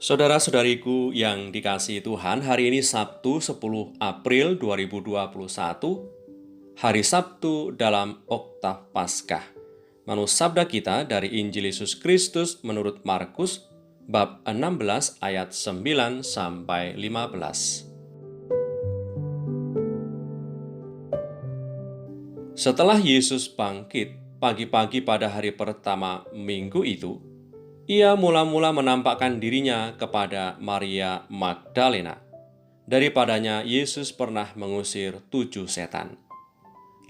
Saudara-saudariku yang dikasihi Tuhan, hari ini Sabtu 10 April 2021, hari Sabtu dalam Oktav Paskah. Manus sabda kita dari Injil Yesus Kristus menurut Markus, bab 16 ayat 9 sampai 15. Setelah Yesus bangkit pagi-pagi pada hari pertama minggu itu, ia mula-mula menampakkan dirinya kepada Maria Magdalena. Daripadanya Yesus pernah mengusir 7 setan.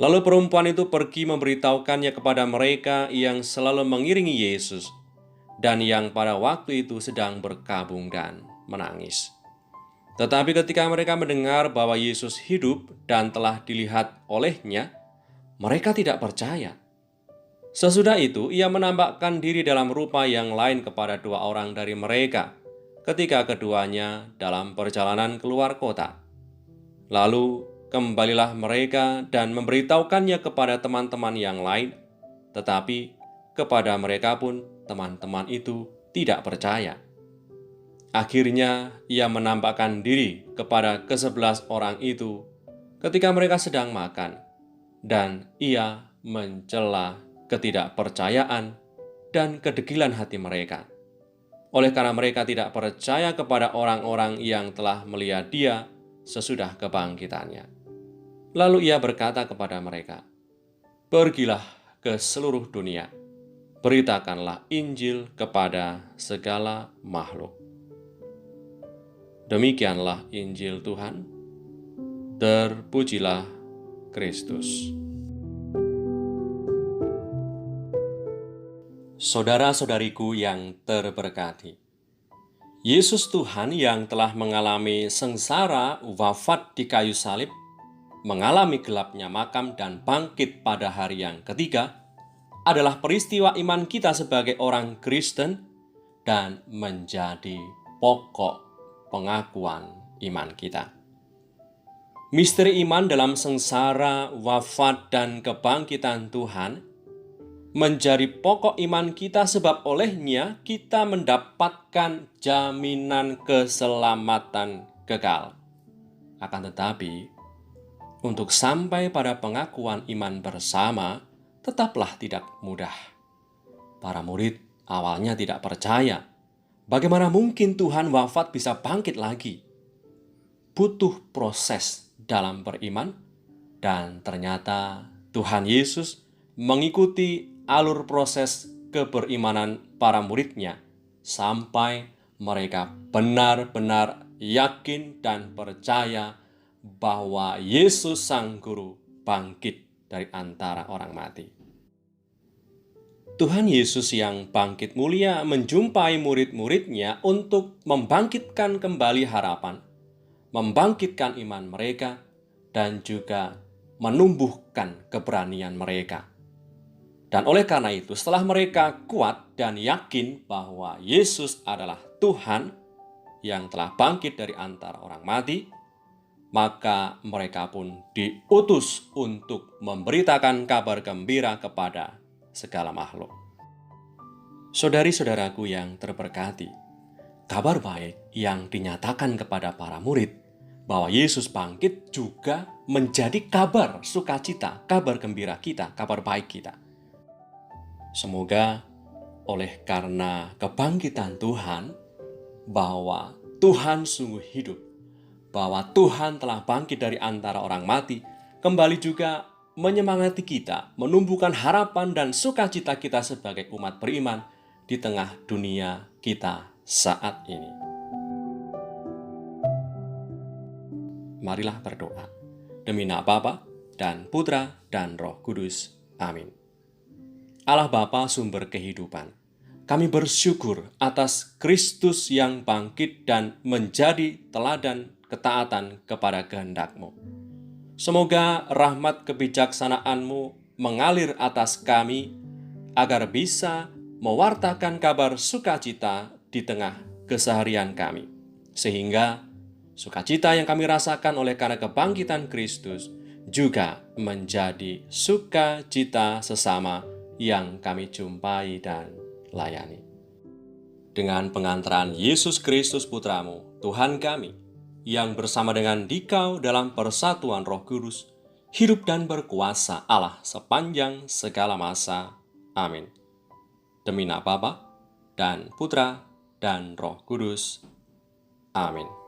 Lalu perempuan itu pergi memberitahukannya kepada mereka yang selalu mengiringi Yesus dan yang pada waktu itu sedang berkabung dan menangis. Tetapi ketika mereka mendengar bahwa Yesus hidup dan telah dilihat olehnya, mereka tidak percaya. Sesudah itu, ia menampakkan diri dalam rupa yang lain kepada 2 orang dari mereka, ketika keduanya dalam perjalanan keluar kota. Lalu, kembalilah mereka dan memberitahukannya kepada teman-teman yang lain, tetapi kepada mereka pun teman-teman itu tidak percaya. Akhirnya, ia menampakkan diri kepada ke-11 orang itu ketika mereka sedang makan, dan ia mencela ketidakpercayaan dan kedegilan hati mereka. Oleh karena mereka tidak percaya kepada orang-orang yang telah melihat dia sesudah kebangkitannya. Lalu ia berkata kepada mereka, "Pergilah ke seluruh dunia, beritakanlah Injil kepada segala makhluk." Demikianlah Injil Tuhan. Terpujilah Kristus. Saudara-saudariku yang terberkati, Yesus Tuhan yang telah mengalami sengsara, wafat di kayu salib, mengalami gelapnya makam dan bangkit pada hari yang ketiga, adalah peristiwa iman kita sebagai orang Kristen dan menjadi pokok pengakuan iman kita. Misteri iman dalam sengsara, wafat, dan kebangkitan Tuhan menjadi pokok iman kita sebab olehnya kita mendapatkan jaminan keselamatan kekal. Akan tetapi, untuk sampai pada pengakuan iman bersama tetaplah tidak mudah. Para murid awalnya tidak percaya. Bagaimana mungkin Tuhan wafat bisa bangkit lagi? Butuh proses dalam beriman, dan ternyata Tuhan Yesus mengikuti alur proses keberimanan para muridnya sampai mereka benar-benar yakin dan percaya bahwa Yesus Sang Guru bangkit dari antara orang mati. Tuhan Yesus yang bangkit mulia menjumpai murid-muridnya untuk membangkitkan kembali harapan, membangkitkan iman mereka, dan juga menumbuhkan keberanian mereka. Dan oleh karena itu, setelah mereka kuat dan yakin bahwa Yesus adalah Tuhan yang telah bangkit dari antara orang mati, maka mereka pun diutus untuk memberitakan kabar gembira kepada segala makhluk. Saudari-saudaraku yang terberkati, kabar baik yang dinyatakan kepada para murid bahwa Yesus bangkit juga menjadi kabar sukacita, kabar gembira kita, kabar baik kita. Semoga oleh karena kebangkitan Tuhan, bahwa Tuhan sungguh hidup, bahwa Tuhan telah bangkit dari antara orang mati, kembali juga menyemangati kita, menumbuhkan harapan dan sukacita kita sebagai umat beriman di tengah dunia kita saat ini. Marilah berdoa. Demi nama Bapa dan Putra dan Roh Kudus. Amin. Allah Bapa sumber kehidupan, kami bersyukur atas Kristus yang bangkit dan menjadi teladan ketaatan kepada kehendak-Mu. Semoga rahmat kebijaksanaan-Mu mengalir atas kami, agar bisa mewartakan kabar sukacita di tengah keseharian kami. Sehingga sukacita yang kami rasakan oleh karena kebangkitan Kristus juga menjadi sukacita sesama yang kami jumpai dan layani. Dengan pengantaran Yesus Kristus Putramu, Tuhan kami, yang bersama dengan Dikau dalam persatuan Roh Kudus, hidup dan berkuasa Allah sepanjang segala masa. Amin. Demi nama Bapa dan Putra dan Roh Kudus. Amin.